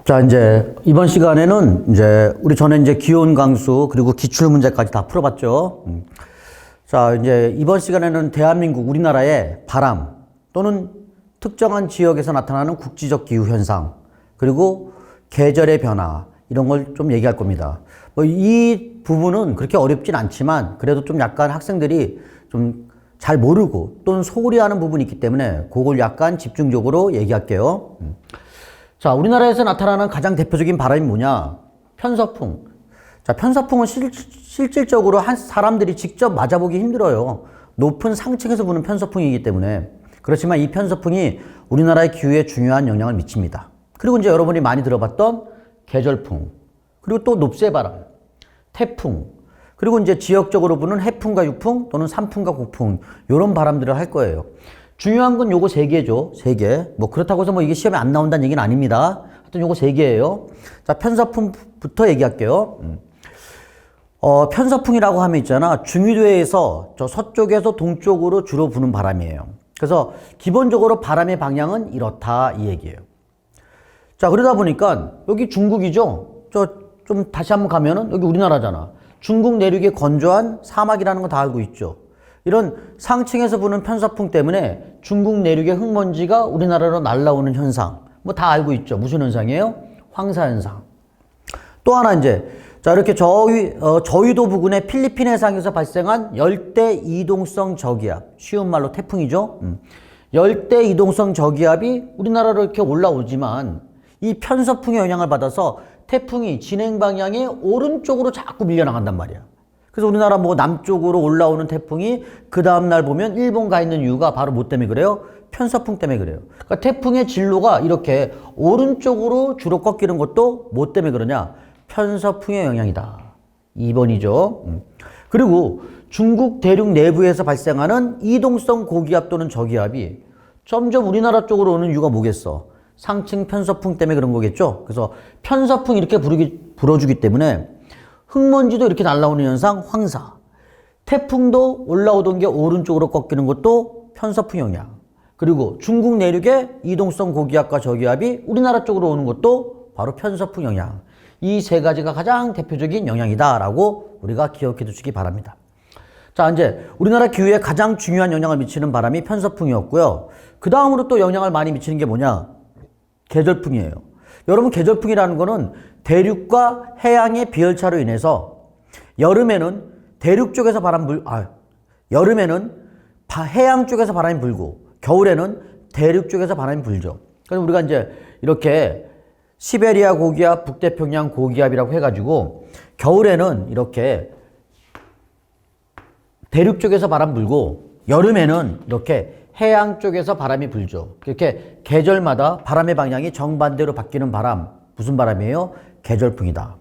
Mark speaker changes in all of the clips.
Speaker 1: 자, 이제 이번 시간에는 이제 우리 전에 이제 기온 강수 그리고 기출 문제까지 다 풀어봤죠. 자, 이제 이번 시간에는 대한민국 우리나라의 바람 또는 특정한 지역에서 나타나는 국지적 기후 현상 그리고 계절의 변화 이런 걸 좀 얘기할 겁니다. 뭐 이 부분은 그렇게 어렵진 않지만 그래도 좀 약간 학생들이 좀 잘 모르고 또는 소홀히하는 부분이 있기 때문에 그걸 약간 집중적으로 얘기할게요. 자, 우리나라에서 나타나는 가장 대표적인 바람이 뭐냐? 편서풍. 자, 편서풍은 실질적으로 사람들이 직접 맞아보기 힘들어요. 높은 상층에서 부는 편서풍이기 때문에. 그렇지만 이 편서풍이 우리나라의 기후에 중요한 영향을 미칩니다. 그리고 이제 여러분이 많이 들어봤던 계절풍, 그리고 또 높새바람, 태풍, 그리고 이제 지역적으로 부는 해풍과 유풍 또는 산풍과 곡풍, 이런 바람들을 할 거예요. 중요한 건 요거 세 개죠. 세 개. 뭐 그렇다고 해서 뭐 이게 시험에 안 나온다는 얘기는 아닙니다. 하여튼 요거 세 개예요. 자, 편서풍부터 얘기할게요. 편서풍이라고 하면 있잖아. 중위도에서 저 서쪽에서 동쪽으로 주로 부는 바람이에요. 그래서 기본적으로 바람의 방향은 이렇다 이 얘기예요. 자, 그러다 보니까 여기 중국이죠. 좀 다시 한번 가면은 여기 우리나라잖아. 중국 내륙의 건조한 사막이라는 거 다 알고 있죠. 이런 상층에서 부는 편서풍 때문에 중국 내륙의 흙먼지가 우리나라로 날아오는 현상. 뭐 다 알고 있죠. 무슨 현상이에요? 황사 현상. 또 하나 이제 자, 이렇게 저위도 부근의 필리핀 해상에서 발생한 열대 이동성 저기압. 쉬운 말로 태풍이죠. 열대 이동성 저기압이 우리나라로 이렇게 올라오지만 이 편서풍의 영향을 받아서 태풍이 진행 방향의 오른쪽으로 자꾸 밀려나간단 말이야. 그래서 우리나라 뭐 남쪽으로 올라오는 태풍이 그 다음날 보면 일본 가 있는 이유가 바로 뭐 때문에 그래요? 편서풍 때문에 그래요. 그러니까 태풍의 진로가 이렇게 오른쪽으로 주로 꺾이는 것도 뭐 때문에 그러냐? 편서풍의 영향이다. 2번이죠. 그리고 중국 대륙 내부에서 발생하는 이동성 고기압 또는 저기압이 점점 우리나라 쪽으로 오는 이유가 뭐겠어? 상층 편서풍 때문에 그런 거겠죠. 그래서 편서풍 이렇게 불어주기 때문에 흙먼지도 이렇게 날아오는 현상 황사, 태풍도 올라오던 게 오른쪽으로 꺾이는 것도 편서풍 영향, 그리고 중국 내륙의 이동성 고기압과 저기압이 우리나라 쪽으로 오는 것도 바로 편서풍 영향. 이 세 가지가 가장 대표적인 영향이다라고 우리가 기억해 두시기 바랍니다. 자, 이제 우리나라 기후에 가장 중요한 영향을 미치는 바람이 편서풍이었고요. 그 다음으로 또 영향을 많이 미치는 게 뭐냐? 계절풍이에요. 여러분, 계절풍이라는 거는 대륙과 해양의 비열차로 인해서 여름에는 대륙 쪽에서 여름에는 해양 쪽에서 바람이 불고 겨울에는 대륙 쪽에서 바람이 불죠. 그래서 우리가 이제 이렇게 시베리아 고기압, 북태평양 고기압이라고 해가지고 겨울에는 이렇게 대륙 쪽에서 바람 불고 여름에는 이렇게 해양 쪽에서 바람이 불죠. 이렇게 계절마다 바람의 방향이 정반대로 바뀌는 바람, 무슨 바람이에요? 계절풍이다.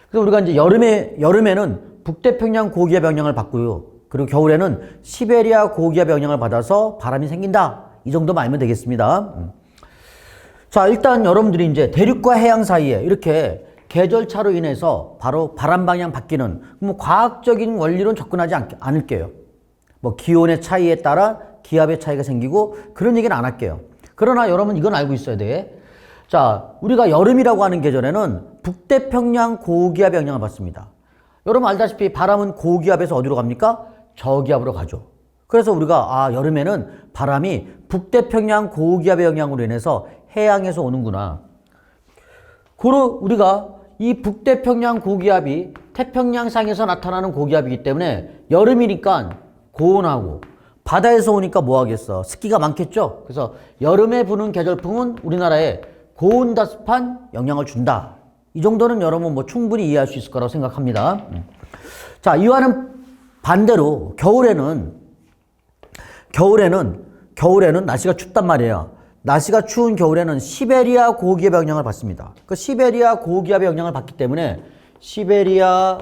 Speaker 1: 그래서 우리가 이제 여름에는 북태평양 고기압 영향을 받고요. 그리고 겨울에는 시베리아 고기압 영향을 받아서 바람이 생긴다. 이 정도만 알면 되겠습니다. 자, 일단 여러분들이 이제 대륙과 해양 사이에 이렇게 계절차로 인해서 바로 바람 방향 바뀌는 뭐 과학적인 원리로는 접근하지 않을게요. 뭐 기온의 차이에 따라 기압의 차이가 생기고 그런 얘기는 안 할게요. 그러나 여러분 이건 알고 있어야 돼. 자, 우리가 여름이라고 하는 계절에는 북태평양 고기압의 영향을 받습니다. 여러분 알다시피 바람은 고기압에서 어디로 갑니까? 저기압으로 가죠. 그래서 우리가 여름에는 바람이 북태평양 고기압의 영향으로 인해서 해양에서 오는구나. 그리고 우리가 이 북태평양 고기압이 태평양상에서 나타나는 고기압이기 때문에 여름이니까 고온하고 바다에서 오니까 뭐 하겠어? 습기가 많겠죠? 그래서 여름에 부는 계절풍은 우리나라에 고온다습한 영향을 준다. 이 정도는 여러분 뭐 충분히 이해할 수 있을 거라고 생각합니다. 자, 이와는 반대로 겨울에는 날씨가 춥단 말이에요. 날씨가 추운 겨울에는 시베리아 고기압의 영향을 받습니다. 그 시베리아 고기압의 영향을 받기 때문에 시베리아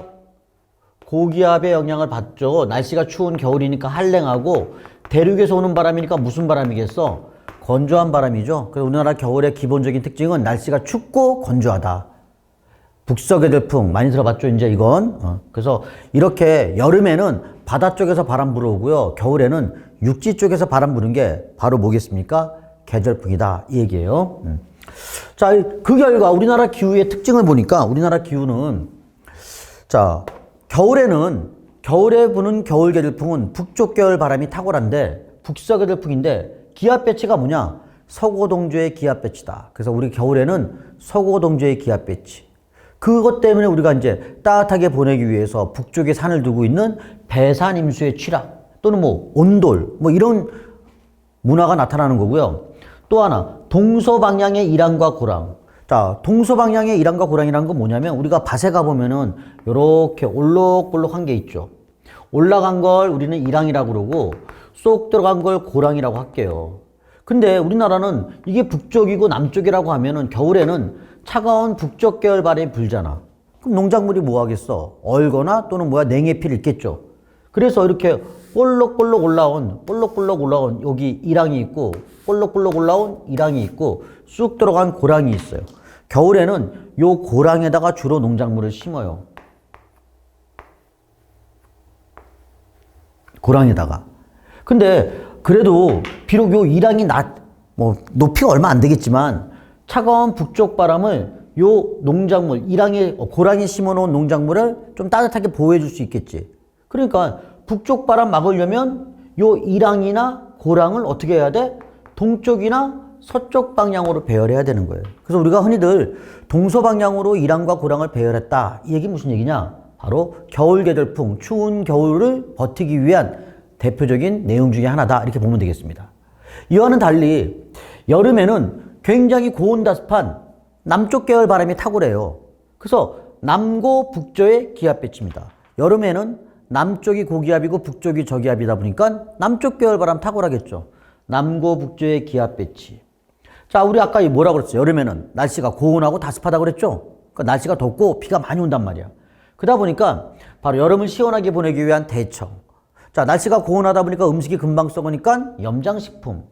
Speaker 1: 고기압의 영향을 받죠. 날씨가 추운 겨울이니까 한랭하고 대륙에서 오는 바람이니까 무슨 바람이겠어? 건조한 바람이죠. 그래서 우리나라 겨울의 기본적인 특징은 날씨가 춥고 건조하다. 북서계절풍 많이 들어봤죠, 이제 이건. 그래서 이렇게 여름에는 바다 쪽에서 바람 불어오고요. 겨울에는 육지 쪽에서 바람 부는 게 바로 뭐겠습니까? 계절풍이다. 이 얘기예요. 자, 그 결과 우리나라 기후의 특징을 보니까 우리나라 기후는 자, 겨울에 부는 겨울 계절풍은 북쪽 계열 바람이 탁월한데 북서 계절풍인데 기압 배치가 뭐냐? 서고 동조의 기압 배치다. 그래서 우리 겨울에는 서고 동조의 기압 배치. 그것 때문에 우리가 이제 따뜻하게 보내기 위해서 북쪽에 산을 두고 있는 배산 임수의 취락 또는 뭐 온돌 뭐 이런 문화가 나타나는 거고요. 또 하나 동서방향의 일항과 고랑. 자, 동서방향의 일항과 고랑이라는 건 뭐냐면 우리가 밭에 가보면은 이렇게 올록볼록한 게 있죠. 올라간 걸 우리는 일항이라고 그러고 쏙 들어간 걸 고랑이라고 할게요. 근데 우리나라는 이게 북쪽이고 남쪽이라고 하면은 겨울에는 차가운 북쪽 계열 바람이 불잖아. 그럼 농작물이 뭐 하겠어? 얼거나 또는 뭐야 냉해필 있겠죠. 그래서 이렇게 볼록볼록 올라온 여기 일항이 있고 볼록볼록 올라온 일항이 있고 쑥 들어간 고랑이 있어요. 겨울에는 요 고랑에다가 주로 농작물을 심어요. 고랑에다가. 근데 그래도 비록 요 일항이 높이가 얼마 안 되겠지만 차가운 북쪽 바람을 요 농작물, 고랑에 심어 놓은 농작물을 좀 따뜻하게 보호해 줄 수 있겠지. 그러니까 북쪽 바람 막으려면 요 일항이나 고랑을 어떻게 해야 돼? 동쪽이나 서쪽 방향으로 배열해야 되는 거예요. 그래서 우리가 흔히들 동서방향으로 일항과 고랑을 배열했다. 이 얘기 무슨 얘기냐? 바로 겨울 계절풍, 추운 겨울을 버티기 위한 대표적인 내용 중에 하나다. 이렇게 보면 되겠습니다. 이와는 달리 여름에는 굉장히 고온다습한 남쪽 계열 바람이 탁월해요. 그래서 남고 북저의 기압 배치입니다. 여름에는 남쪽이 고기압이고 북쪽이 저기압이다 보니까 남쪽 계열 바람 탁월하겠죠. 남고 북저의 기압 배치. 자, 우리 아까 뭐라고 그랬어요? 여름에는 날씨가 고온하고 다습하다고 그랬죠? 그러니까 날씨가 덥고 비가 많이 온단 말이야. 그러다 보니까 바로 여름을 시원하게 보내기 위한 대처. 자, 날씨가 고온하다 보니까 음식이 금방 썩으니까 염장식품.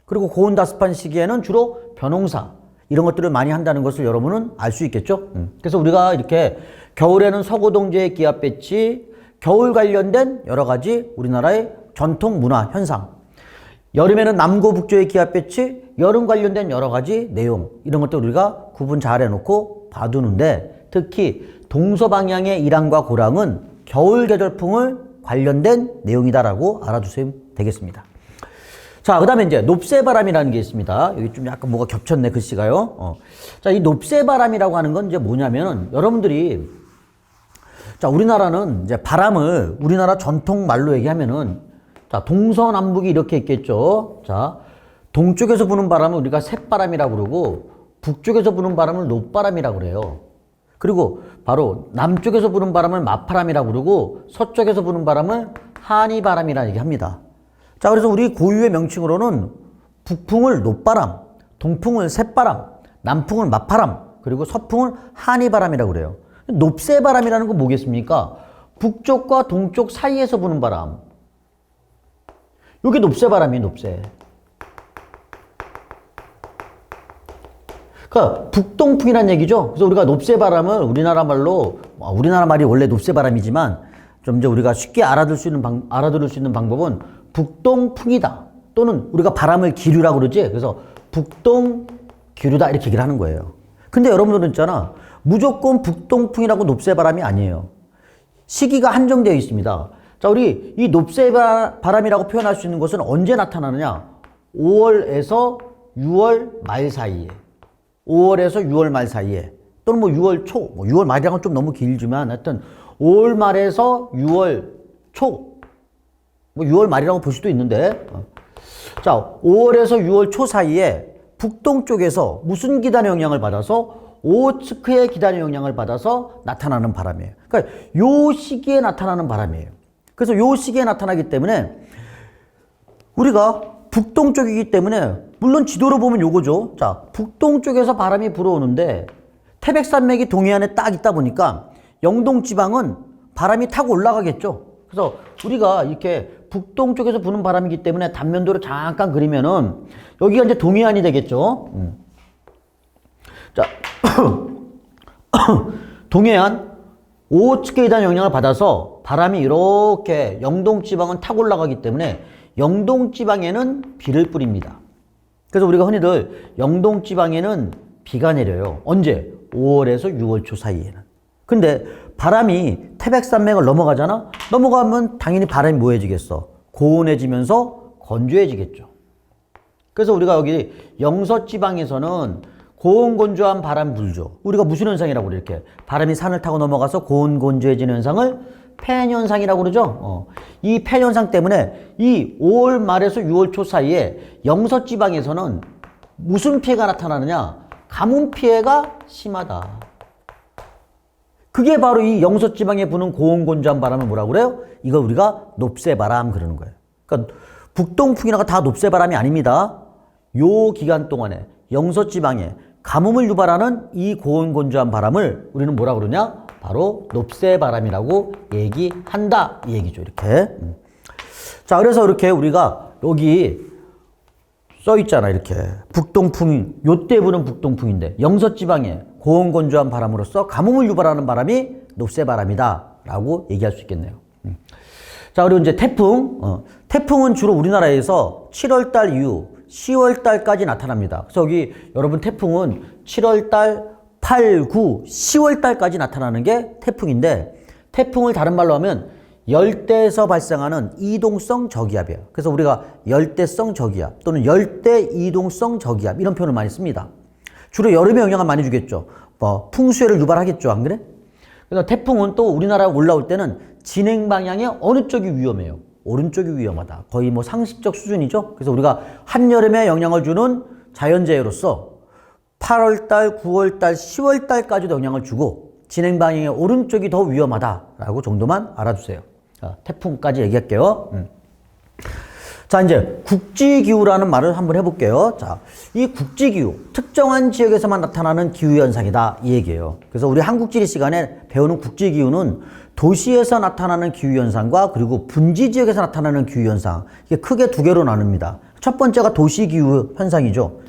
Speaker 1: 그리고 고온 다습한 시기에는 주로 벼농사. 이런 것들을 많이 한다는 것을 여러분은 알 수 있겠죠? 그래서 우리가 이렇게 겨울에는 서고동제의 기압 배치, 겨울 관련된 여러 가지 우리나라의 전통 문화 현상. 여름에는 남고 북조의 기압 배치, 여름 관련된 여러 가지 내용. 이런 것들 우리가 구분 잘 해놓고 봐두는데 특히 동서방향의 일항과 고랑은 겨울 계절풍을 관련된 내용이다라고 알아두시면 되겠습니다. 자, 그 다음에 이제 높새바람이라는 게 있습니다. 여기 좀 약간 뭐가 겹쳤네, 글씨가요. 자, 이 높새바람이라고 하는 건 이제 뭐냐면은 여러분들이 자, 우리나라는 이제 바람을 우리나라 전통 말로 얘기하면은 자, 동서남북이 이렇게 있겠죠. 자, 동쪽에서 부는 바람을 우리가 샛바람이라고 그러고 북쪽에서 부는 바람을 높바람이라고 그래요. 그리고 바로 남쪽에서 부는 바람을 맞바람이라고 그러고 서쪽에서 부는 바람을 한이바람이라고 얘기합니다. 자, 그래서 우리 고유의 명칭으로는 북풍을 높바람, 동풍을 샛바람, 남풍을 맞바람, 그리고 서풍을 한이바람이라고 그래요. 높새바람이라는 건 뭐겠습니까? 북쪽과 동쪽 사이에서 부는 바람. 이게 높새바람이에요, 높새. 그러니까 북동풍이라는 얘기죠. 그래서 우리가 높새바람을 우리나라 말로, 우리나라 말이 원래 높새바람이지만 좀 이제 우리가 쉽게 알아들을 수 있는 방법은 북동풍이다. 또는 우리가 바람을 기류라고 그러지. 그래서 북동기류다 이렇게 얘기를 하는 거예요. 근데 여러분들은 있잖아. 무조건 북동풍이라고 높새바람이 아니에요. 시기가 한정되어 있습니다. 자, 우리 이 높새바람이라고 표현할 수 있는 것은 언제 나타나느냐? 5월에서 6월 말 사이에. 5월에서 6월 말 사이에. 또는 뭐 6월 초. 6월 말이랑은 좀 너무 길지만 하여튼 5월 말에서 6월 초. 6월 말이라고 볼 수도 있는데. 자, 5월에서 6월 초 사이에 북동쪽에서 무슨 기단의 영향을 받아서 오츠크의 기단의 영향을 받아서 나타나는 바람이에요. 그러니까 요 시기에 나타나는 바람이에요. 그래서 요 시기에 나타나기 때문에 우리가 북동쪽이기 때문에 물론 지도로 보면 요거죠. 자, 북동쪽에서 바람이 불어오는데 태백산맥이 동해안에 딱 있다 보니까 영동지방은 바람이 타고 올라가겠죠. 그래서 우리가 이렇게 북동쪽에서 부는 바람이기 때문에 단면도를 잠깐 그리면은 여기가 이제 동해안이 되겠죠. 자, 동해안 오호츠크에 대한 영향을 받아서 바람이 이렇게 영동지방은 타고 올라가기 때문에 영동지방에는 비를 뿌립니다. 그래서 우리가 흔히들 영동지방에는 비가 내려요. 언제? 5월에서 6월 초 사이에는. 근데 바람이 태백산맥을 넘어가잖아? 넘어가면 당연히 바람이 뭐해지겠어? 고온해지면서 건조해지겠죠. 그래서 우리가 여기 영서지방에서는 고온 건조한 바람 불죠. 우리가 무슨 현상이라고 그래? 이렇게 바람이 산을 타고 넘어가서 고온 건조해지는 현상을 팬 현상이라고 그러죠. 이 팬 현상 때문에 이 5월 말에서 6월 초 사이에 영서지방에서는 무슨 피해가 나타나느냐? 가뭄 피해가 심하다. 그게 바로 이 영서지방에 부는 고온 건조한 바람을 뭐라고 그래요? 이걸 우리가 높새바람 그러는 거예요. 그러니까 북동풍이나가 다 높새바람이 아닙니다. 요 기간 동안에 영서지방에 가뭄을 유발하는 이 고온 건조한 바람을 우리는 뭐라 그러냐? 바로 높새바람이라고 얘기한다. 이 얘기죠. 이렇게. 자, 그래서 이렇게 우리가 여기 써 있잖아. 이렇게. 북동풍, 요때 부는 북동풍인데 영서지방에 고온 건조한 바람으로써 가뭄을 유발하는 바람이 높새바람이다. 라고 얘기할 수 있겠네요. 자, 그리고 이제 태풍. 태풍은 주로 우리나라에서 7월달 이후 10월달까지 나타납니다. 그래서 여기 여러분 태풍은 7월달, 8, 9, 10월달까지 나타나는 게 태풍인데 태풍을 다른 말로 하면 열대에서 발생하는 이동성 저기압이에요. 그래서 우리가 열대성 저기압 또는 열대 이동성 저기압 이런 표현을 많이 씁니다. 주로 여름에 영향을 많이 주겠죠. 풍수해를 유발하겠죠. 안 그래? 그래서 태풍은 또 우리나라에 올라올 때는 진행 방향의 어느 쪽이 위험해요? 오른쪽이 위험하다. 거의 뭐 상식적 수준이죠. 그래서 우리가 한여름에 영향을 주는 자연재해로서 8월달, 9월달, 10월달까지도 영향을 주고 진행 방향의 오른쪽이 더 위험하다라고 정도만 알아주세요. 자, 태풍까지 얘기할게요. 자, 이제 국지기후라는 말을 한번 해볼게요. 자, 이 국지기후, 특정한 지역에서만 나타나는 기후현상이다. 이 얘기예요. 그래서 우리 한국지리 시간에 배우는 국지기후는 도시에서 나타나는 기후현상과 그리고 분지지역에서 나타나는 기후현상, 이게 크게 두 개로 나눕니다. 첫 번째가 도시기후 현상이죠.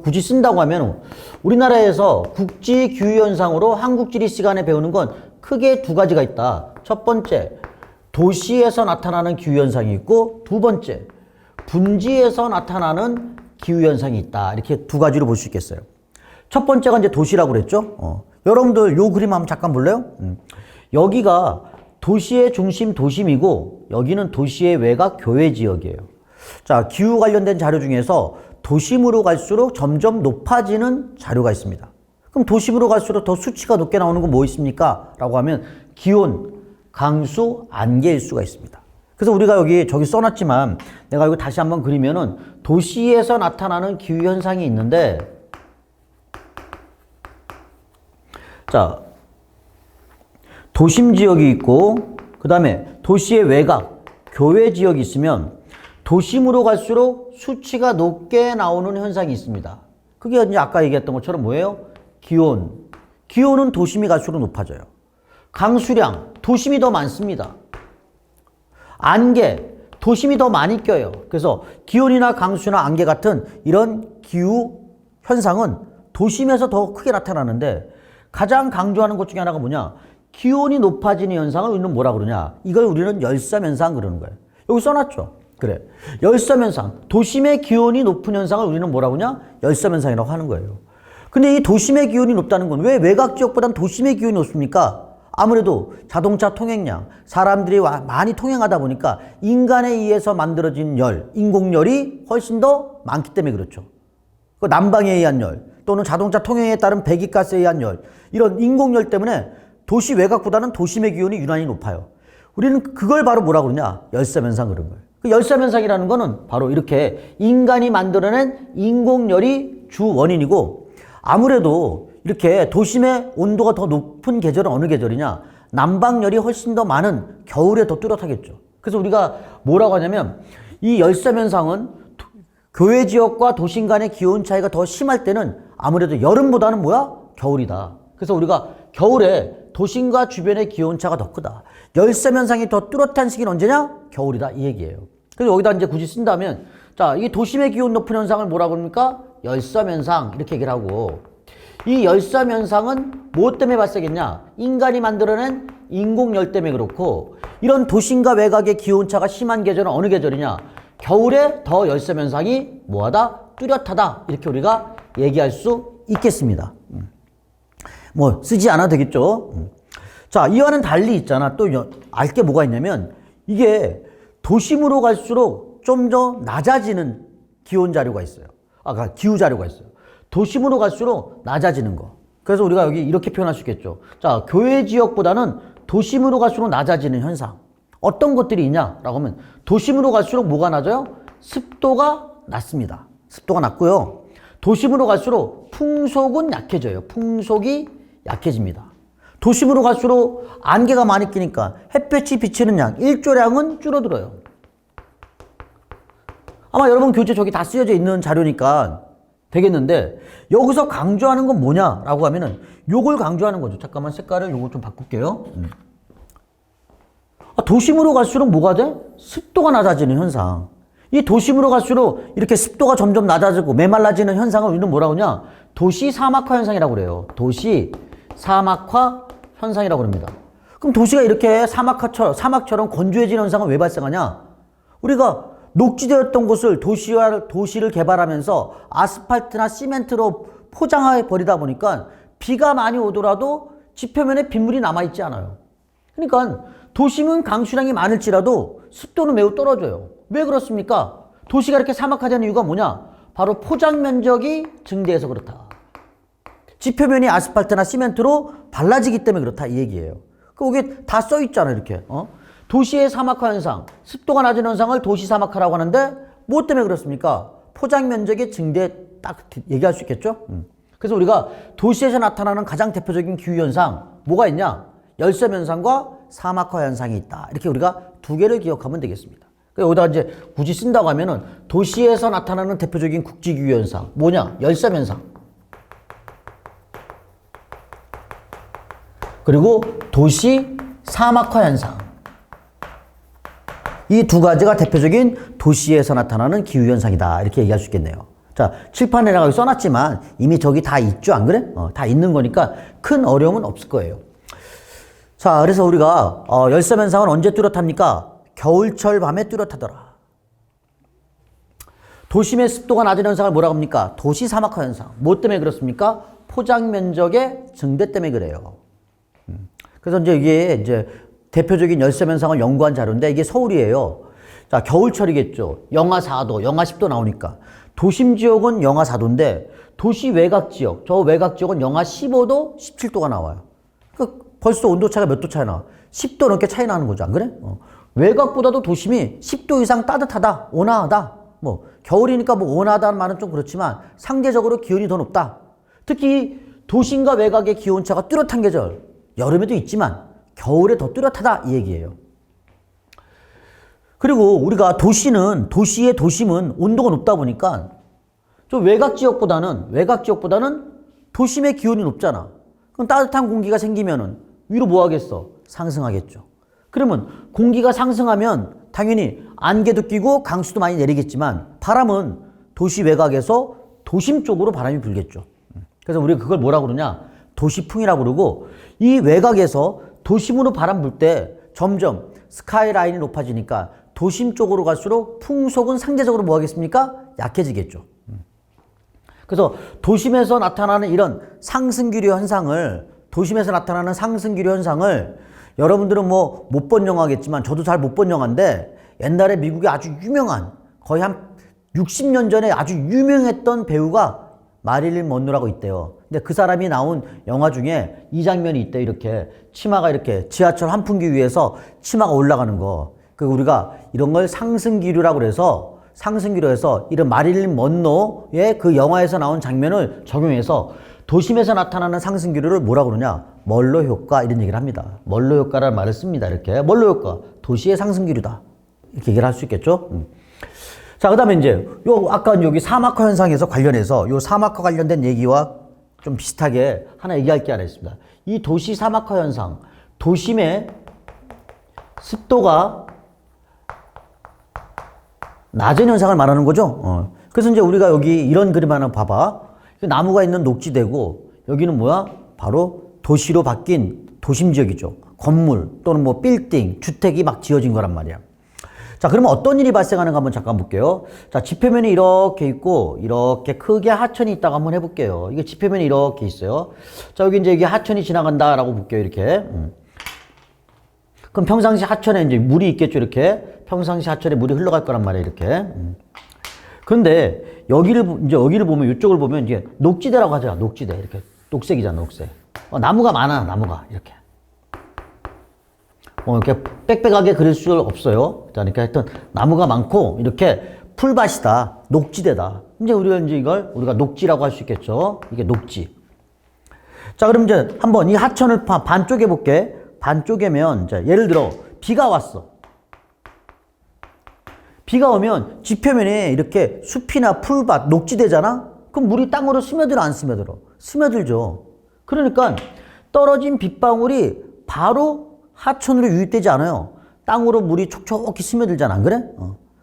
Speaker 1: 굳이 쓴다고 하면 우리나라에서 국지기후현상으로 한국지리 시간에 배우는 건 크게 두 가지가 있다. 첫 번째, 도시에서 나타나는 기후현상이 있고 두 번째, 분지에서 나타나는 기후현상이 있다. 이렇게 두 가지로 볼 수 있겠어요. 첫 번째가 이제 도시라고 그랬죠. 여러분들 요 그림 한번 잠깐 볼래요? 여기가 도시의 중심 도심이고 여기는 도시의 외곽 교외 지역이에요. 자, 기후 관련된 자료 중에서 도심으로 갈수록 점점 높아지는 자료가 있습니다. 그럼 도심으로 갈수록 더 수치가 높게 나오는 건 뭐 있습니까? 라고 하면 기온, 강수, 안개일 수가 있습니다. 그래서 우리가 저기 써놨지만 내가 이거 다시 한번 그리면은 도시에서 나타나는 기후현상이 있는데 자, 도심 지역이 있고 그 다음에 도시의 외곽, 교외 지역이 있으면 도심으로 갈수록 수치가 높게 나오는 현상이 있습니다. 그게 이제 아까 얘기했던 것처럼 뭐예요? 기온. 기온은 도심이 갈수록 높아져요. 강수량, 도심이 더 많습니다. 안개, 도심이 더 많이 껴요. 그래서 기온이나 강수나 안개 같은 이런 기후 현상은 도심에서 더 크게 나타나는데 가장 강조하는 것 중에 하나가 뭐냐? 기온이 높아지는 현상을 우리는 뭐라 그러냐? 이걸 우리는 열섬현상 그러는 거예요. 여기 써놨죠? 그래. 열섬현상. 도심의 기온이 높은 현상을 우리는 뭐라 그러냐? 열섬현상이라고 하는 거예요. 근데 이 도심의 기온이 높다는 건 왜 외곽 지역보다는 도심의 기온이 높습니까? 아무래도 자동차 통행량, 사람들이 많이 통행하다 보니까 인간에 의해서 만들어진 열, 인공열이 훨씬 더 많기 때문에 그렇죠. 난방에 의한 열, 또는 자동차 통행에 따른 배기가스에 의한 열, 이런 인공열 때문에 도시 외곽보다는 도심의 기온이 유난히 높아요. 우리는 그걸 바로 뭐라 그러냐? 열섬현상 그런 거예요. 그 열섬현상이라는 거는 바로 이렇게 인간이 만들어낸 인공열이 주 원인이고 아무래도 이렇게 도심의 온도가 더 높은 계절은 어느 계절이냐? 난방열이 훨씬 더 많은 겨울에 더 뚜렷하겠죠. 그래서 우리가 뭐라고 하냐면 이 열섬현상은 교외 지역과 도심 간의 기온 차이가 더 심할 때는 아무래도 여름보다는 뭐야? 겨울이다. 그래서 우리가 겨울에 도심과 주변의 기온차가 더 크다. 열섬현상이 더 뚜렷한 시기는 언제냐? 겨울이다. 이 얘기예요. 그래서 여기다 이제 굳이 쓴다면 자, 이 도심의 기온 높은 현상을 뭐라고 합니까? 열섬현상 이렇게 얘기를 하고 이 열섬 현상은 뭐 때문에 발생했냐? 인간이 만들어낸 인공열 때문에 그렇고, 이런 도심과 외곽의 기온차가 심한 계절은 어느 계절이냐? 겨울에 더 열섬 현상이 뭐하다? 뚜렷하다. 이렇게 우리가 얘기할 수 있겠습니다. 뭐 쓰지 않아도 되겠죠. 자, 이와는 달리 있잖아. 또 알 게 뭐가 있냐면, 이게 도심으로 갈수록 좀 더 낮아지는 기온 자료가 있어요. 기후 자료가 있어요. 도심으로 갈수록 낮아지는 거. 그래서 우리가 여기 이렇게 표현할 수 있겠죠. 자, 교외 지역보다는 도심으로 갈수록 낮아지는 현상. 어떤 것들이 있냐라고 하면, 도심으로 갈수록 뭐가 낮아요? 습도가 낮습니다. 습도가 낮고요. 도심으로 갈수록 풍속은 약해져요. 풍속이 약해집니다. 도심으로 갈수록 안개가 많이 끼니까 햇볕이 비치는 양, 일조량은 줄어들어요. 아마 여러분 교재 저기 다 쓰여져 있는 자료니까 되겠는데, 여기서 강조하는 건 뭐냐라고 하면은 요걸 강조하는 거죠. 잠깐만 색깔을 요거 좀 바꿀게요. 도심으로 갈수록 뭐가 돼? 습도가 낮아지는 현상. 이 도심으로 갈수록 이렇게 습도가 점점 낮아지고 메말라지는 현상을 우리는 뭐라고 하냐? 도시 사막화 현상이라고 그래요. 도시 사막화 현상이라고 합니다. 그럼 도시가 이렇게 사막처럼 건조해지는 현상은 왜 발생하냐? 우리가 녹지되었던 곳을 도시를 개발하면서 아스팔트나 시멘트로 포장해 버리다 보니까 비가 많이 오더라도 지표면에 빗물이 남아있지 않아요. 그러니까 도심은 강수량이 많을지라도 습도는 매우 떨어져요. 왜 그렇습니까? 도시가 이렇게 사막화되는 이유가 뭐냐? 바로 포장 면적이 증대해서 그렇다. 지표면이 아스팔트나 시멘트로 발라지기 때문에 그렇다 이 얘기예요. 그게 다 써있잖아요. 이렇게. 도시의 사막화 현상, 습도가 낮은 현상을 도시 사막화라고 하는데 뭐 때문에 그렇습니까? 포장 면적의 증대 딱 얘기할 수 있겠죠? 그래서 우리가 도시에서 나타나는 가장 대표적인 기후 현상 뭐가 있냐? 열섬 현상과 사막화 현상이 있다. 이렇게 우리가 두 개를 기억하면 되겠습니다. 여기다 이제 굳이 쓴다고 하면은 도시에서 나타나는 대표적인 국지 기후 현상 뭐냐? 열섬 현상. 그리고 도시 사막화 현상. 이 두 가지가 대표적인 도시에서 나타나는 기후현상이다. 이렇게 얘기할 수 있겠네요. 자, 칠판에 내가 여기 써놨지만 이미 저기 다 있죠? 안 그래? 다 있는 거니까 큰 어려움은 없을 거예요. 자, 그래서 우리가 열섬 현상은 언제 뚜렷합니까? 겨울철 밤에 뚜렷하더라. 도심의 습도가 낮은 현상을 뭐라고 합니까? 도시 사막화 현상. 뭐 때문에 그렇습니까? 포장 면적의 증대 때문에 그래요. 그래서 이게 이제 대표적인 열섬 현상을 연구한 자료인데 이게 서울이에요. 자, 겨울철이겠죠. 영하 4도, 영하 10도 나오니까. 도심 지역은 영하 4도인데 도시 외곽 지역, 저 외곽 지역은 영하 15도, 17도가 나와요. 그러니까 벌써 온도 차가 몇 도 차이 나? 10도 넘게 차이 나는 거죠. 안 그래? 외곽보다도 도심이 10도 이상 따뜻하다, 온화하다. 뭐 겨울이니까 뭐 온화하다는 말은 좀 그렇지만 상대적으로 기온이 더 높다. 특히 도심과 외곽의 기온차가 뚜렷한 계절, 여름에도 있지만 겨울에 더 뚜렷하다 이 얘기예요. 그리고 우리가 도시의 도심은 온도가 높다 보니까 좀 외곽 지역보다는 도심의 기온이 높잖아. 그럼 따뜻한 공기가 생기면은 위로 뭐 하겠어? 상승하겠죠. 그러면 공기가 상승하면 당연히 안개도 끼고 강수도 많이 내리겠지만 바람은 도시 외곽에서 도심 쪽으로 바람이 불겠죠. 그래서 우리가 그걸 뭐라고 그러냐? 도시풍이라고 그러고, 이 외곽에서 도심으로 바람 불 때 점점 스카이라인이 높아지니까 도심 쪽으로 갈수록 풍속은 상대적으로 뭐 하겠습니까? 약해지겠죠. 그래서 도심에서 나타나는 이런 상승기류 현상을, 여러분들은 뭐 못 본 영화겠지만 저도 잘 못 본 영화인데 옛날에 미국에 아주 유명한, 거의 한 60년 전에 아주 유명했던 배우가 마릴린 먼로라고 있대요. 근데 그 사람이 나온 영화 중에 이 장면이 있대요. 이렇게 치마가 이렇게 지하철 환풍기 위에서 치마가 올라가는 거. 그 우리가 이런 걸 상승기류라고 그래서 이런 마릴린 먼로의 그 영화에서 나온 장면을 적용해서 도심에서 나타나는 상승기류를 뭐라고 그러냐? 멀로 효과 이런 얘기를 합니다. 멀로 효과라는 말을 씁니다. 이렇게 멀로 효과, 도시의 상승기류다. 이렇게 얘기를 할 수 있겠죠? 자, 그 다음에 이제, 아까 여기 사막화 현상에서 관련해서 요 사막화 관련된 얘기와 좀 비슷하게 하나 얘기할 게 하나 있습니다. 이 도시 사막화 현상, 도심의 습도가 낮은 현상을 말하는 거죠. 그래서 이제 우리가 여기 이런 그림 하나 봐봐. 나무가 있는 녹지대고 여기는 뭐야? 바로 도시로 바뀐 도심 지역이죠. 건물 또는 뭐 빌딩, 주택이 막 지어진 거란 말이야. 자, 그러면 어떤 일이 발생하는가 한번 잠깐 볼게요. 자, 지표면이 이렇게 있고 이렇게 크게 하천이 있다고 한번 해볼게요. 이게 지표면이 이렇게 있어요. 자, 여기 이제 이게 하천이 지나간다라고 볼게요. 이렇게. 그럼 평상시 하천에 이제 물이 있겠죠. 이렇게. 평상시 하천에 물이 흘러갈 거란 말이에요. 이렇게. 근데 여기를 보면, 이쪽을 보면 이제 녹지대라고 하잖아. 녹지대. 이렇게. 녹색이잖아. 녹색. 나무가 많아. 나무가. 이렇게. 이렇게 빽빽하게 그릴 수 없어요. 그러니까 하여튼 나무가 많고 이렇게 풀밭이다. 녹지대다. 이제 이걸 우리가 녹지라고 할 수 있겠죠. 이게 녹지. 자, 그럼 이제 한번 이 하천을 반쪽에 볼게. 반쪽에면 자, 예를 들어 비가 왔어. 비가 오면 지표면에 이렇게 숲이나 풀밭, 녹지대잖아. 그럼 물이 땅으로 스며들어 안 스며들어? 스며들죠. 그러니까 떨어진 빗방울이 바로 하천으로 유입되지 않아요. 땅으로 물이 촉촉히 스며들잖아. 안 그래?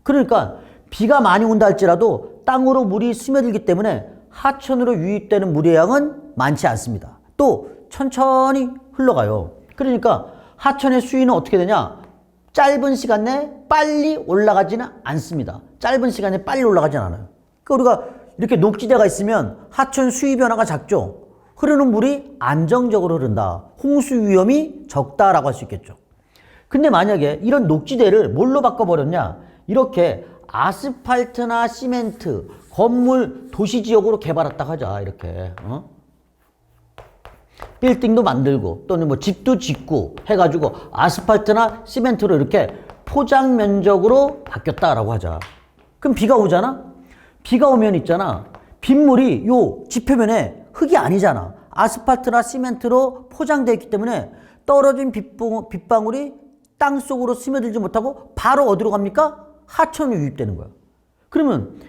Speaker 1: 그러니까 비가 많이 온다 할지라도 땅으로 물이 스며들기 때문에 하천으로 유입되는 물의 양은 많지 않습니다. 또 천천히 흘러가요. 그러니까 하천의 수위는 어떻게 되냐? 짧은 시간 내에 빨리 올라가지는 않습니다. 짧은 시간에 빨리 올라가지는 않아요. 그러니까 우리가 이렇게 녹지대가 있으면 하천 수위 변화가 작죠. 흐르는 물이 안정적으로 흐른다. 홍수 위험이 적다라고 할 수 있겠죠. 근데 만약에 이런 녹지대를 뭘로 바꿔버렸냐? 이렇게 아스팔트나 시멘트, 건물, 도시지역으로 개발했다고 하자. 이렇게. 빌딩도 만들고 또는 뭐 집도 짓고 해가지고 아스팔트나 시멘트로 이렇게 포장 면적으로 바뀌었다라고 하자. 그럼 비가 오잖아? 비가 오면 있잖아. 빗물이 요 지표면에 흙이 아니잖아. 아스팔트나 시멘트로 포장되어 있기 때문에 떨어진 빗방울이 땅속으로 스며들지 못하고 바로 어디로 갑니까? 하천으로 유입되는 거야. 그러면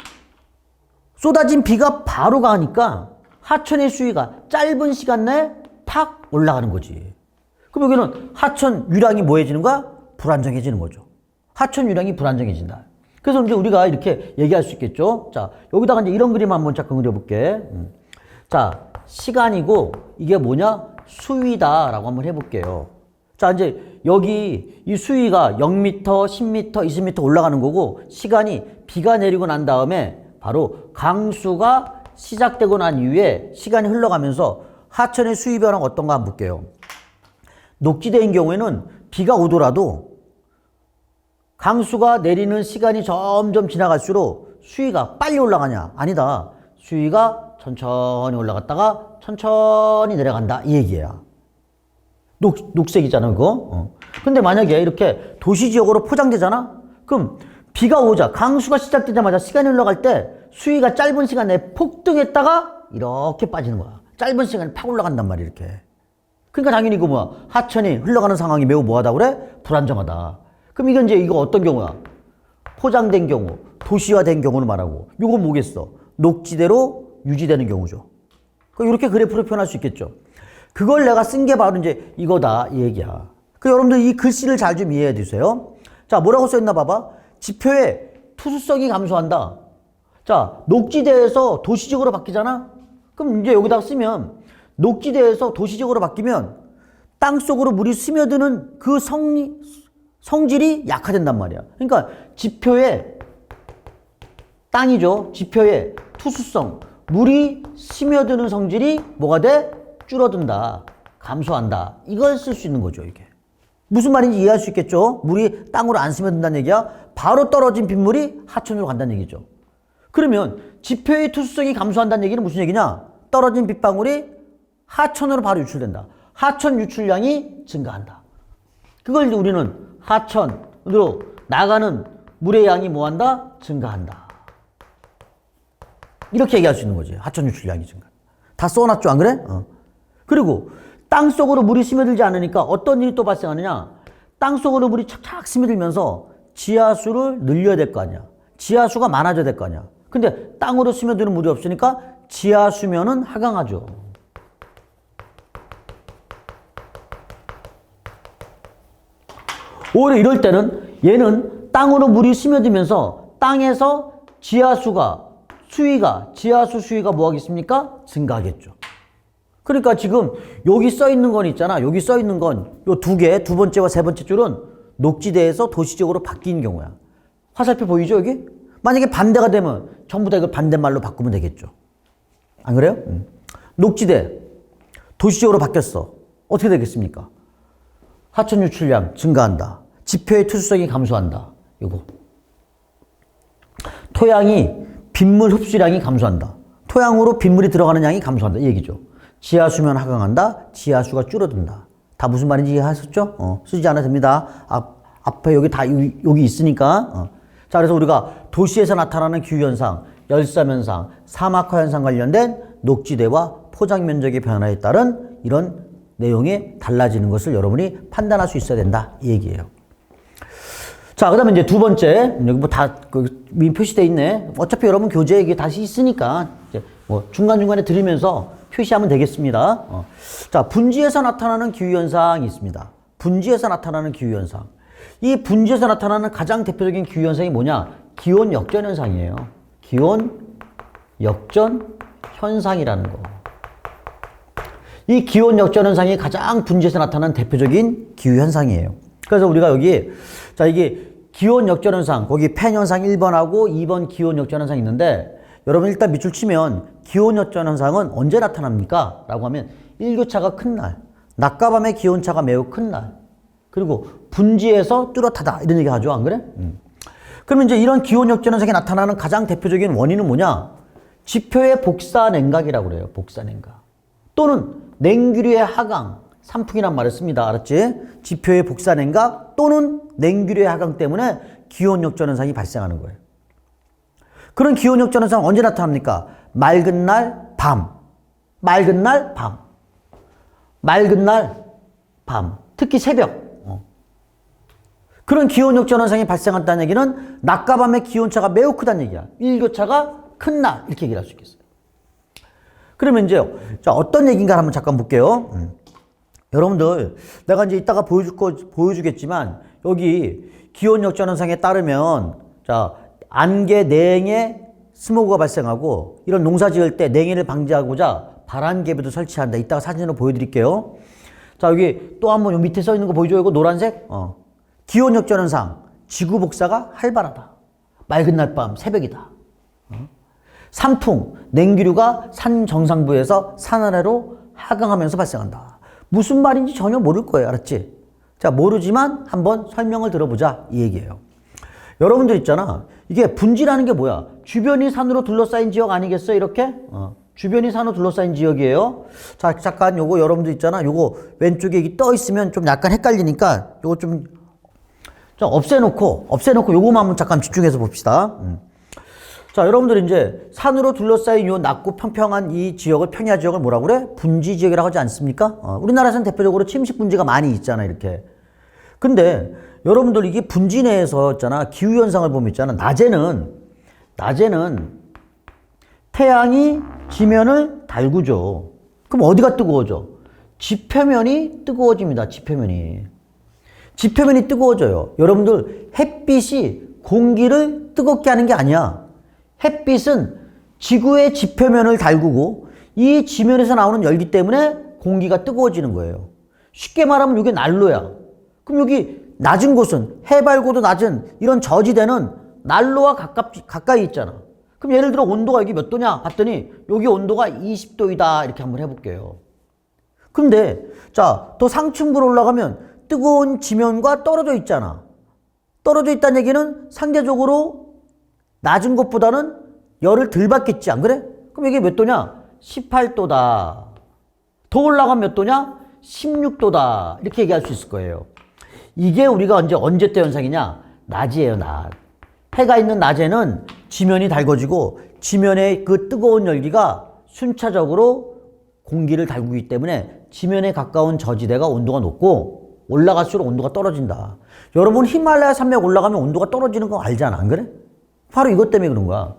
Speaker 1: 쏟아진 비가 바로 가니까 하천의 수위가 짧은 시간 내에 팍 올라가는 거지. 그럼 여기는 하천 유량이 뭐해지는 거야? 불안정해지는 거죠. 하천 유량이 불안정해진다. 그래서 이제 우리가 이렇게 얘기할 수 있겠죠. 자, 여기다가 이제 이런 그림 한번 잠깐 그려볼게. 자, 시간이고 이게 뭐냐? 수위다라고 한번 해볼게요. 자, 이제 여기 이 수위가 0m, 10m, 20m 올라가는 거고 시간이 비가 내리고 난 다음에 바로 강수가 시작되고 난 이후에 시간이 흘러가면서 하천의 수위 변화가 어떤가 한번 볼게요. 녹지대인 경우에는 비가 오더라도 강수가 내리는 시간이 점점 지나갈수록 수위가 빨리 올라가냐? 아니다. 수위가 천천히 올라갔다가 천천히 내려간다. 이 얘기야. 녹색이잖아, 그거. 근데 만약에 이렇게 도시지역으로 포장되잖아? 그럼 비가 오자, 강수가 시작되자마자 시간이 흘러갈 때 수위가 짧은 시간 내에 폭등했다가 이렇게 빠지는 거야. 짧은 시간에 팍 올라간단 말이야, 이렇게. 그러니까 당연히 이거 뭐야? 하천이 흘러가는 상황이 매우 뭐하다 그래? 불안정하다. 그럼 이건 이제 이거 어떤 경우야? 포장된 경우, 도시화된 경우를 말하고, 이건 뭐겠어? 녹지대로 유지되는 경우죠. 이렇게 그래프로 표현할 수 있겠죠. 그걸 내가 쓴 게 바로 이제 이거다, 이 얘기야. 여러분들 이 글씨를 잘 좀 이해해 주세요. 자, 뭐라고 써있나 봐봐. 지표의 투수성이 감소한다. 자, 녹지대에서 도시적으로 바뀌잖아? 그럼 이제 여기다가 쓰면 녹지대에서 도시적으로 바뀌면 땅속으로 물이 스며드는 그 성질이 약화된단 말이야. 그러니까 지표의 땅이죠. 지표의 투수성, 물이 스며드는 성질이 뭐가 돼? 줄어든다. 감소한다. 이걸 쓸 수 있는 거죠, 이게. 무슨 말인지 이해할 수 있겠죠? 물이 땅으로 안 스며든다는 얘기야. 바로 떨어진 빗물이 하천으로 간다는 얘기죠. 그러면 지표의 투수성이 감소한다는 얘기는 무슨 얘기냐? 떨어진 빗방울이 하천으로 바로 유출된다. 하천 유출량이 증가한다. 그걸 이제 우리는 하천으로 나가는 물의 양이 뭐한다? 증가한다. 이렇게 얘기할 수 있는 거지. 하천 유출량이 증가. 다 써놨죠, 안 그래? 그리고 땅속으로 물이 스며들지 않으니까 어떤 일이 또 발생하느냐? 땅속으로 물이 착착 스며들면서 지하수를 늘려야 될 거 아니야. 지하수가 많아져야 될 거 아니야. 근데 땅으로 스며드는 물이 없으니까 지하수면은 하강하죠. 오히려 이럴 때는 얘는 땅으로 물이 스며들면서 땅에서 지하수 수위가 뭐 하겠습니까? 증가하겠죠. 그러니까 지금 여기 써 있는 건 있잖아. 여기 써 있는 건 요 두 개, 두 번째와 세 번째 줄은 녹지대에서 도시적으로 바뀐 경우야. 화살표 보이죠, 여기? 만약에 반대가 되면 전부 다 이걸 반대말로 바꾸면 되겠죠. 안 그래요? 녹지대, 도시적으로 바뀌었어. 어떻게 되겠습니까? 하천 유출량 증가한다. 지표의 투수성이 감소한다. 이거. 토양이 빗물 흡수량이 감소한다. 토양으로 빗물이 들어가는 양이 감소한다. 이 얘기죠. 지하수면 하강한다. 지하수가 줄어든다. 다 무슨 말인지 이해하셨죠? 쓰지 않아도 됩니다. 앞에 여기 다 여기 있으니까. 자, 그래서 우리가 도시에서 나타나는 기후현상, 열섬현상, 사막화현상 관련된 녹지대와 포장 면적의 변화에 따른 이런 내용이 달라지는 것을 여러분이 판단할 수 있어야 된다. 이 얘기예요. 자, 그 다음에 이제 두 번째, 여기 뭐 다 표시되어 있네. 어차피 여러분 교재에 이게 다시 있으니까 이제 뭐 중간중간에 들으면서 표시하면 되겠습니다. 자, 분지에서 나타나는 기후현상이 있습니다. 분지에서 나타나는 기후현상. 이 분지에서 나타나는 가장 대표적인 기후현상이 뭐냐? 기온 역전 현상이에요. 기온 역전 현상이라는 거. 이 기온 역전 현상이 가장 분지에서 나타나는 대표적인 기후현상이에요. 그래서 우리가 여기, 자, 이게 기온 역전 현상, 거기 펜 현상 1번하고 2번 기온 역전 현상이 있는데, 여러분 일단 밑줄 치면 기온 역전 현상은 언제 나타납니까? 라고 하면 일교차가 큰 날, 낮과 밤의 기온차가 매우 큰 날, 그리고 분지에서 뚜렷하다 이런 얘기 하죠. 안 그래? 그러면 이제 이런 기온 역전 현상이 나타나는 가장 대표적인 원인은 뭐냐? 지표의 복사 냉각이라고 그래요. 복사 냉각. 또는 냉기류의 하강, 산풍이란 말을 씁니다. 알았지? 지표의 복사 냉각 또는 냉기류의 하강 때문에 기온 역전 현상이 발생하는 거예요. 그런 기온 역전 현상은 언제 나타납니까? 맑은 날 밤. 맑은 날 밤. 맑은 날 밤. 특히 새벽. 그런 기온 역전 현상이 발생한다는 얘기는 낮과 밤의 기온차가 매우 크다는 얘기야. 일교차가 큰 날. 이렇게 얘기를 할 수 있겠어요. 그러면 이제 자, 어떤 얘기인가 한번 잠깐 볼게요. 여러분들 내가 이제 이따가 보여주겠지만 여기 기온 역전 현상에 따르면 자, 안개, 냉해, 스모그가 발생하고 이런 농사 지을 때 냉해를 방지하고자 발안개비도 설치한다. 이따가 사진으로 보여드릴게요. 자, 여기 또 한번 요 밑에 써 있는 거 보이죠? 이거 노란색? 기온 역전 현상, 지구 복사가 활발하다. 맑은 날 밤, 새벽이다. 산풍, 냉기류가 산 정상부에서 산 아래로 하강하면서 발생한다. 무슨 말인지 전혀 모를 거예요. 알았지? 자, 모르지만 한번 설명을 들어보자. 이 얘기예요. 여러분들 있잖아. 이게 분지라는 게 뭐야? 주변이 산으로 둘러싸인 지역 아니겠어요? 이렇게? 주변이 산으로 둘러싸인 지역이에요. 자, 잠깐 요거 여러분들 있잖아. 요거 왼쪽에 이게 떠 있으면 좀 약간 헷갈리니까 요거 좀 없애놓고 요거만 한번 잠깐 집중해서 봅시다. 자, 여러분들 이제 산으로 둘러싸인 요 낮고 평평한 이 지역을, 평야 지역을 뭐라고 그래? 분지 지역이라고 하지 않습니까? 우리나라에서는 대표적으로 침식 분지가 많이 있잖아, 이렇게. 근데 여러분들 이게 분지 내에서 있잖아, 기후현상을 보면 있잖아, 낮에는 태양이 지면을 달구죠. 그럼 어디가 뜨거워져? 지표면이 뜨거워집니다, 지표면이 뜨거워져요. 여러분들 햇빛이 공기를 뜨겁게 하는 게 아니야. 햇빛은 지구의 지표면을 달구고 이 지면에서 나오는 열기 때문에 공기가 뜨거워지는 거예요. 쉽게 말하면 이게 난로야. 그럼 여기 낮은 곳은, 해발고도 낮은 이런 저지대는 난로와 가까이 있잖아. 그럼 예를 들어 온도가 여기 몇 도냐 봤더니 여기 온도가 20도이다 이렇게 한번 해볼게요. 근데 자, 더 상층부로 올라가면 뜨거운 지면과 떨어져 있잖아. 떨어져 있다는 얘기는 상대적으로 낮은 곳보다는 열을 덜 받겠지, 안 그래? 그럼 이게 몇 도냐? 18도다. 더 올라가면 몇 도냐? 16도다. 이렇게 얘기할 수 있을 거예요. 이게 우리가 언제 때 현상이냐? 낮이에요, 낮. 해가 있는 낮에는 지면이 달궈지고 지면의 그 뜨거운 열기가 순차적으로 공기를 달구기 때문에 지면에 가까운 저지대가 온도가 높고 올라갈수록 온도가 떨어진다. 여러분 히말라야 산맥 올라가면 온도가 떨어지는 거 알잖아, 안 그래? 바로 이것 때문에 그런 거야.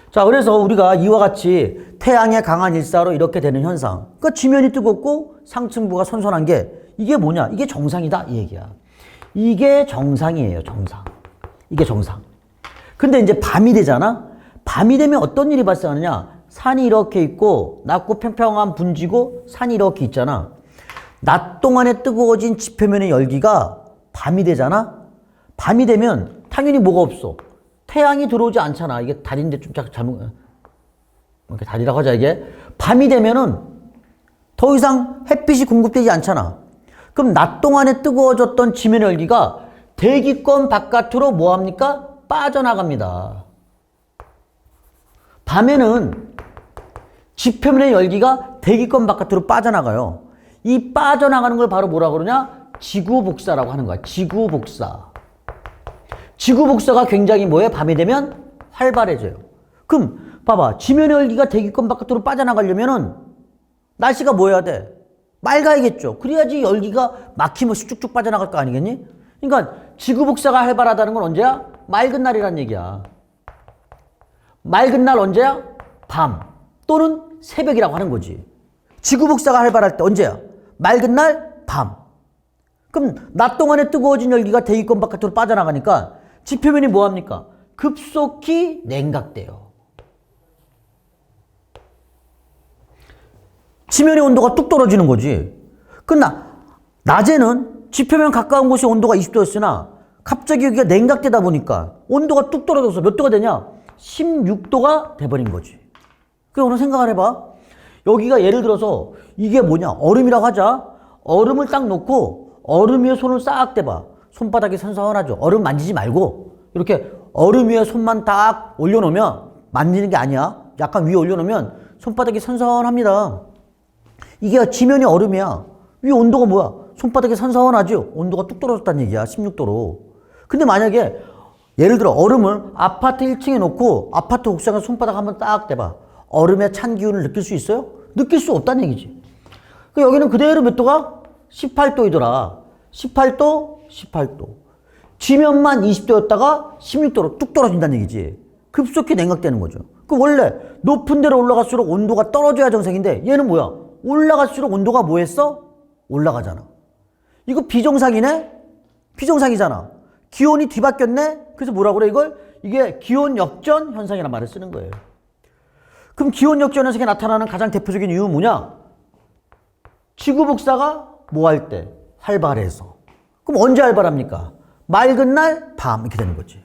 Speaker 1: 자, 그래서 우리가 이와 같이 태양의 강한 일사로 이렇게 되는 현상. 그러니까 지면이 뜨겁고 상층부가 선선한 게 이게 뭐냐? 이게 정상이다 이 얘기야. 이게 정상이에요, 정상. 이게 정상. 근데 이제 밤이 되잖아? 밤이 되면 어떤 일이 발생하느냐? 산이 이렇게 있고 낮고 평평한 분지고 산이 이렇게 있잖아. 낮 동안에 뜨거워진 지표면의 열기가 밤이 되잖아. 밤이 되면 당연히 뭐가 없어. 태양이 들어오지 않잖아. 이게 달인데 좀 잘못 이렇게 달이라고 하자. 이게 밤이 되면은 더 이상 햇빛이 공급되지 않잖아. 그럼 낮 동안에 뜨거워졌던 지면의 열기가 대기권 바깥으로 뭐 합니까? 빠져나갑니다. 밤에는 지표면의 열기가 대기권 바깥으로 빠져나가요. 이 빠져나가는 걸 바로 뭐라 그러냐? 지구복사라고 하는 거야. 지구복사. 지구복사가 굉장히 뭐해? 밤이 되면 활발해져요. 그럼 봐봐. 지면의 열기가 대기권 바깥으로 빠져나가려면은 날씨가 뭐 해야 돼? 맑아야겠죠. 그래야지 열기가 막힘없이 쭉쭉 빠져나갈 거 아니겠니? 그러니까 지구복사가 활발하다는 건 언제야? 맑은 날이란 얘기야. 맑은 날 언제야? 밤 또는 새벽이라고 하는 거지. 지구복사가 활발할 때 언제야? 맑은 날, 밤. 그럼 낮 동안에 뜨거워진 열기가 대기권 바깥으로 빠져나가니까 지표면이 뭐합니까? 급속히 냉각돼요. 지면의 온도가 뚝 떨어지는 거지. 낮에는 지표면 가까운 곳이 온도가 20도였으나 갑자기 여기가 냉각되다 보니까 온도가 뚝 떨어져서 몇 도가 되냐? 16도가 돼버린 거지. 그럼 오늘 생각을 해봐. 여기가 예를 들어서 이게 뭐냐? 얼음이라고 하자. 얼음을 딱 놓고 얼음 위에 손을 싹 대봐. 손바닥이 선선하죠. 얼음 만지지 말고 이렇게 얼음 위에 손만 딱 올려놓으면 만지는 게 아니야. 약간 위에 올려놓으면 손바닥이 선선합니다. 이게 지면이 얼음이야. 위 온도가 뭐야? 손바닥이 선선하죠. 온도가 뚝 떨어졌다는 얘기야. 16도로. 근데 만약에 예를 들어 얼음을 아파트 1층에 놓고 아파트 옥상에 손바닥 한번 딱 대봐. 얼음의 찬 기운을 느낄 수 있어요? 느낄 수 없다는 얘기지. 여기는 그대로 몇 도가? 18도이더라. 18도, 18도. 지면만 20도였다가 16도로 뚝 떨어진다는 얘기지. 급속히 냉각되는 거죠. 그 원래 높은 데로 올라갈수록 온도가 떨어져야 정상인데 얘는 뭐야? 올라갈수록 온도가 뭐 했어? 올라가잖아. 이거 비정상이네? 비정상이잖아. 기온이 뒤바뀌었네? 그래서 뭐라 그래 이걸? 이게 기온 역전 현상이라는 말을 쓰는 거예요. 그럼 기온 역전 현상이 나타나는 가장 대표적인 이유는 뭐냐? 지구 복사가 뭐 할 때? 활발해서. 그럼 언제 활발합니까? 맑은 날, 밤 이렇게 되는 거지.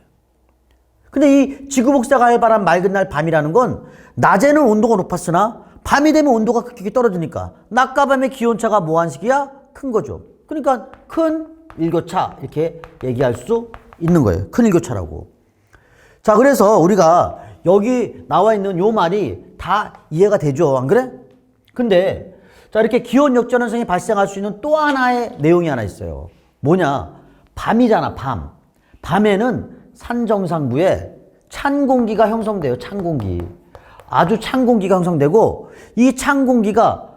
Speaker 1: 근데 이 지구 복사가 활발한 맑은 날, 밤이라는 건 낮에는 온도가 높았으나 밤이 되면 온도가 급격히 떨어지니까 낮과 밤의 기온차가 뭐한 식이야? 큰 거죠. 그러니까 큰 일교차 이렇게 얘기할 수 있는 거예요. 큰 일교차라고. 자, 그래서 우리가 여기 나와 있는 요 말이 다 이해가 되죠. 안 그래? 근데 자, 이렇게 기온 역전 현상이 발생할 수 있는 또 하나의 내용이 하나 있어요. 뭐냐? 밤이잖아, 밤. 밤에는 산 정상부에 찬 공기가 형성돼요. 찬 공기. 아주 찬 공기가 형성되고 이 찬 공기가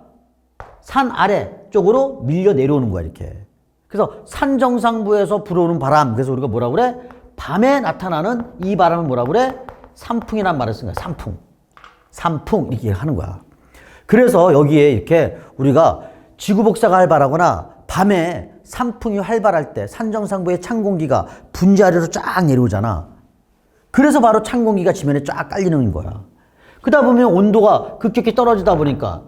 Speaker 1: 산 아래 쪽으로 밀려 내려오는 거야, 이렇게. 그래서 산 정상부에서 불어오는 바람. 그래서 우리가 뭐라 그래? 밤에 나타나는 이 바람을 뭐라 그래? 산풍이란 말을 쓴 거야. 산풍. 산풍 이렇게 하는 거야. 그래서 여기에 이렇게 우리가 지구 복사가 활발하거나 밤에 산풍이 활발할 때 산 정상부의 찬 공기가 분지 아래로 쫙 내려오잖아. 그래서 바로 찬 공기가 지면에 쫙 깔리는 거야. 그러다 보면 온도가 급격히 떨어지다 보니까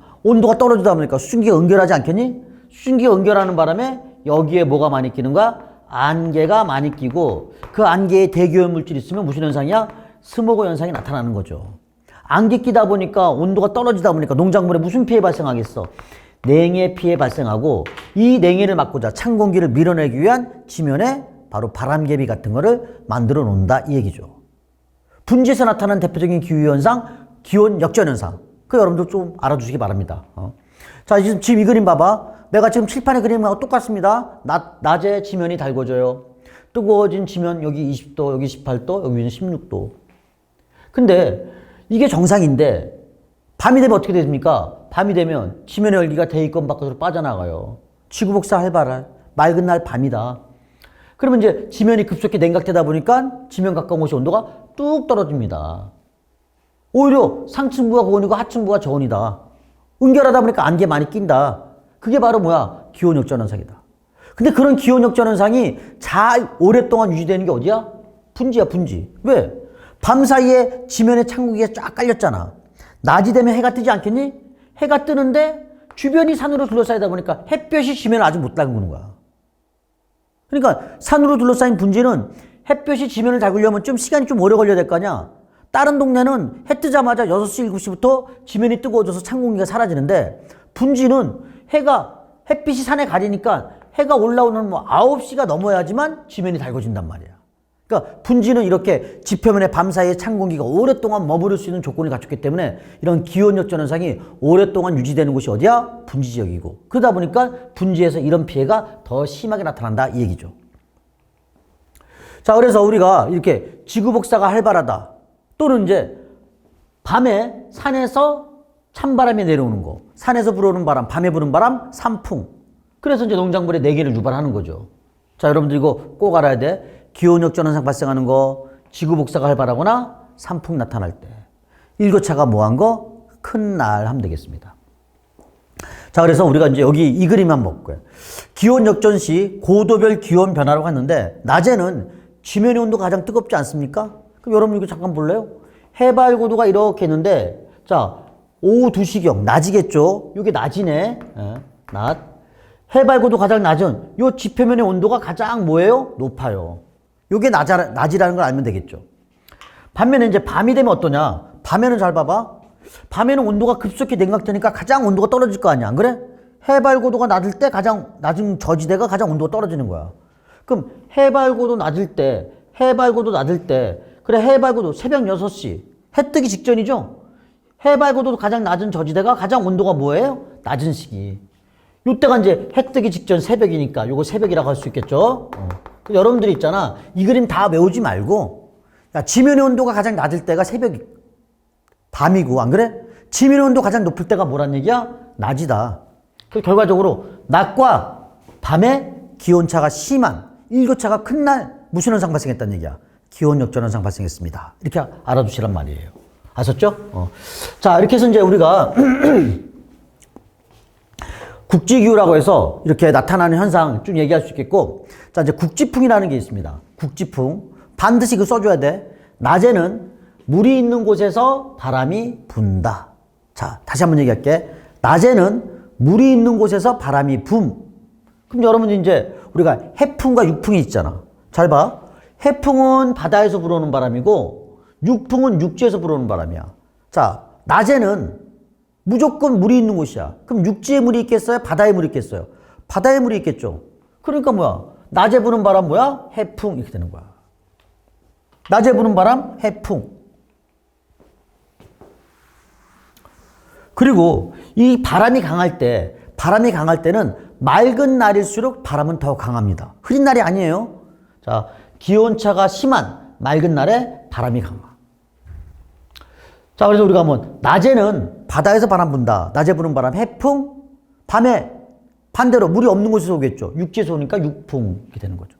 Speaker 1: 수증기가 응결하지 않겠니? 수증기가 응결하는 바람에 여기에 뭐가 많이 끼는 거야? 안개가 많이 끼고 그 안개에 대기오염 물질이 있으면 무슨 현상이야? 스모그 현상이 나타나는 거죠. 안개 끼다 보니까 온도가 떨어지다 보니까 농작물에 무슨 피해 발생하겠어? 냉해 피해 발생하고 이 냉해를 막고자 찬 공기를 밀어내기 위한 지면에 바로 바람개비 같은 거를 만들어 놓는다 이 얘기죠. 분지에서 나타나는 대표적인 기후현상, 기온 역전현상. 그 여러분들 좀 알아주시기 바랍니다. 자, 지금 이 그림 봐봐. 내가 지금 칠판의 그림하고 똑같습니다. 낮에 지면이 달궈져요. 뜨거워진 지면 여기 20도, 여기 18도, 여기는 16도. 근데 이게 정상인데 밤이 되면 어떻게 됩니까? 밤이 되면 지면의 열기가 대기권 밖으로 빠져나가요. 지구 복사 활발할 맑은 날 밤이다. 그러면 이제 지면이 급속히 냉각되다 보니까 지면 가까운 곳이 온도가 뚝 떨어집니다. 오히려 상층부가 고온이고 하층부가 저온이다. 응결하다 보니까 안개 많이 낀다. 그게 바로 뭐야? 기온 역전 현상이다. 근데 그런 기온 역전 현상이 잘 오랫동안 유지되는 게 어디야? 분지야, 분지. 왜? 밤 사이에 지면에 찬 공기가 쫙 깔렸잖아. 낮이 되면 해가 뜨지 않겠니? 해가 뜨는데 주변이 산으로 둘러싸이다 보니까 햇볕이 지면을 아직 못 닦는 거야. 그러니까 산으로 둘러싸인 분지는 햇볕이 지면을 닦으려면 좀 시간이 좀 오래 걸려야 될 거 아니야. 다른 동네는 해 뜨자마자 6시, 7시부터 지면이 뜨거워져서 찬 공기가 사라지는데 분지는 햇빛이 산에 가리니까 해가 올라오는 9시가 넘어야지만 지면이 달궈진단 말이야. 그러니까 분지는 이렇게 지표면에 밤사이에 찬 공기가 오랫동안 머무를 수 있는 조건을 갖췄기 때문에 이런 기온 역전 현상이 오랫동안 유지되는 곳이 어디야? 분지 지역이고. 그러다 보니까 분지에서 이런 피해가 더 심하게 나타난다 이 얘기죠. 자, 그래서 우리가 이렇게 지구 복사가 활발하다 또는 이제 밤에 산에서 찬바람이 내려오는 거, 산에서 불어오는 바람, 밤에 부는 바람, 산풍. 그래서 이제 농작물에 내기를 유발하는 거죠. 자, 여러분들 이거 꼭 알아야 돼. 기온 역전 현상 발생하는 거, 지구 복사가 활발하거나 산풍 나타날 때. 일교차가 뭐한 거? 큰 날 하면 되겠습니다. 자, 그래서 우리가 이제 여기 이 그림 한번 볼 거예요. 기온 역전 시 고도별 기온 변화라고 했는데 낮에는 지면의 온도가 가장 뜨겁지 않습니까? 그럼 여러분 이거 잠깐 볼래요? 해발 고도가 이렇게 있는데 자, 오후 2시경 낮이겠죠? 이게 낮이네. 낮. 해발 고도 가장 낮은 요 지표면의 온도가 가장 뭐예요? 높아요. 요게 낮이라는 걸 알면 되겠죠. 반면에 이제 밤이 되면 어떠냐? 밤에는 잘 봐봐. 밤에는 온도가 급속히 냉각되니까 가장 온도가 떨어질 거 아니야. 안 그래? 해발 고도가 낮을 때 가장 낮은 저지대가 가장 온도가 떨어지는 거야. 그럼 해발 고도 낮을 때 그래 해발 고도 새벽 6시 해 뜨기 직전이죠? 해발 고도 가장 낮은 저지대가 가장 온도가 뭐예요? 낮은 시기. 요때가 이제 해 뜨기 직전 새벽이니까 요거 새벽이라고 할 수 있겠죠? 여러분들이 있잖아. 이 그림 다 외우지 말고 야, 지면의 온도가 가장 낮을 때가 밤이고 안 그래? 지면의 온도 가장 높을 때가 뭐란 얘기야? 낮이다. 그래서 결과적으로 낮과 밤에 기온차가 심한 일교차가 큰 날 무슨 현상 발생했다는 얘기야? 기온 역전 현상 발생했습니다. 이렇게 알아두시란 말이에요. 아셨죠? 자, 이렇게 해서 이제 우리가 국지기후라고 해서 이렇게 나타나는 현상 쭉 얘기할 수 있겠고, 자, 이제 국지풍이라는 게 있습니다. 국지풍. 반드시 이거 써줘야 돼. 낮에는 물이 있는 곳에서 바람이 분다. 자, 다시 한번 얘기할게. 낮에는 물이 있는 곳에서 바람이 붐. 그럼 여러분들 이제 우리가 해풍과 육풍이 있잖아. 잘 봐. 해풍은 바다에서 불어오는 바람이고, 육풍은 육지에서 불어오는 바람이야. 자, 낮에는 무조건 물이 있는 곳이야. 그럼 육지에 물이 있겠어요? 바다에 물이 있겠어요? 바다에 물이 있겠죠. 그러니까 뭐야? 낮에 부는 바람 뭐야? 해풍 이렇게 되는 거야. 낮에 부는 바람 해풍. 그리고 이 바람이 강할 때는 맑은 날일수록 바람은 더 강합니다. 흐린 날이 아니에요. 자, 기온차가 심한 맑은 날에 바람이 강하. 자, 그래서 우리가 한번 낮에는 바다에서 바람 분다. 낮에 부는 바람 해풍. 밤에 반대로 물이 없는 곳에서 오겠죠. 육지에서 오니까 육풍 이렇게 되는 거죠.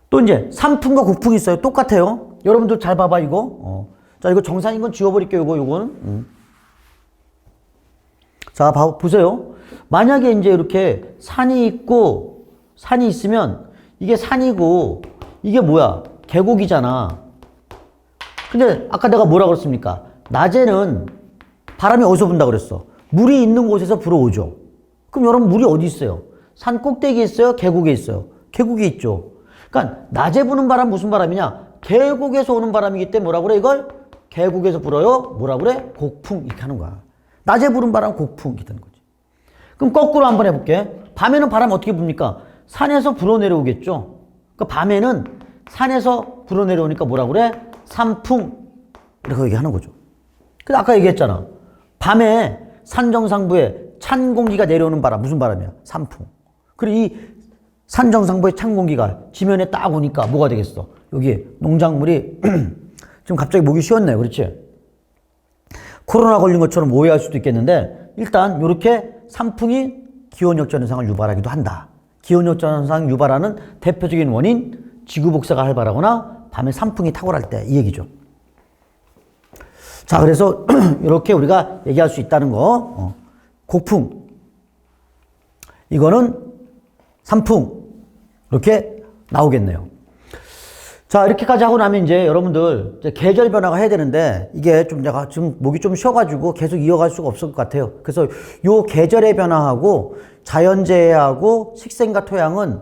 Speaker 1: 또 이제 산풍과 국풍이 있어요. 똑같아요. 여러분들 잘 봐봐 이거. 자, 이거 정상인 건 지워버릴게요. 요거는. 자, 보세요. 만약에 이제 이렇게 산이 있으면 이게 산이고 이게 뭐야? 계곡이잖아. 근데 아까 내가 뭐라 그랬습니까? 낮에는 바람이 어디서 분다 그랬어? 물이 있는 곳에서 불어오죠. 그럼 여러분 물이 어디 있어요? 산 꼭대기에 있어요? 계곡에 있어요? 계곡에 있죠. 그러니까 낮에 부는 바람 무슨 바람이냐? 계곡에서 오는 바람이기 때문에 뭐라 그래 이걸? 계곡에서 불어요? 뭐라 그래? 곡풍 이렇게 하는 거야. 낮에 부는 바람 곡풍 이렇게 되는 거지. 그럼 거꾸로 한번 해볼게. 밤에는 바람 어떻게 붑니까? 산에서 불어내려오겠죠. 그러니까 밤에는 산에서 불어내려오니까 뭐라 그래? 산풍 이렇게 얘기하는 거죠. 근데 아까 얘기했잖아. 밤에 산 정상부에 찬 공기가 내려오는 바람 무슨 바람이야? 산풍. 그리고 이 산 정상부의 찬 공기가 지면에 딱 오니까 뭐가 되겠어? 여기 농작물이 지금 갑자기 목이 쉬었네요. 그렇지? 코로나 걸린 것처럼 오해할 수도 있겠는데 일단 이렇게 산풍이 기온 역전 현상을 유발하기도 한다. 기온 역전 현상 유발하는 대표적인 원인 지구 복사가 활발하거나 밤에 산풍이 탁월할 때 이 얘기죠. 자, 그래서 이렇게 우리가 얘기할 수 있다는 거. 곡풍. 이거는 산풍. 이렇게 나오겠네요. 자, 이렇게까지 하고 나면 이제 여러분들 이제 계절 변화가 해야 되는데 이게 좀 제가 지금 목이 좀 쉬어가지고 계속 이어갈 수가 없을 것 같아요. 그래서 요 계절의 변화하고 자연재해하고 식생과 토양은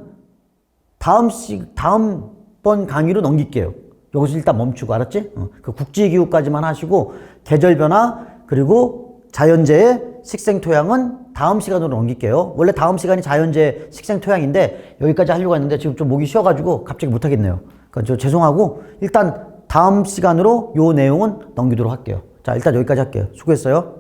Speaker 1: 다음번 강의로 넘길게요. 여기서 일단 멈추고, 알았지? 그 국지기후까지만 하시고 계절 변화 그리고 자연재해 식생 토양은 다음 시간으로 넘길게요. 원래 다음 시간이 자연재해 식생 토양인데 여기까지 하려고 했는데 지금 좀 목이 쉬어가지고 갑자기 못하겠네요. 그러니까 저 죄송하고 일단 다음 시간으로 요 내용은 넘기도록 할게요. 자, 일단 여기까지 할게요. 수고했어요.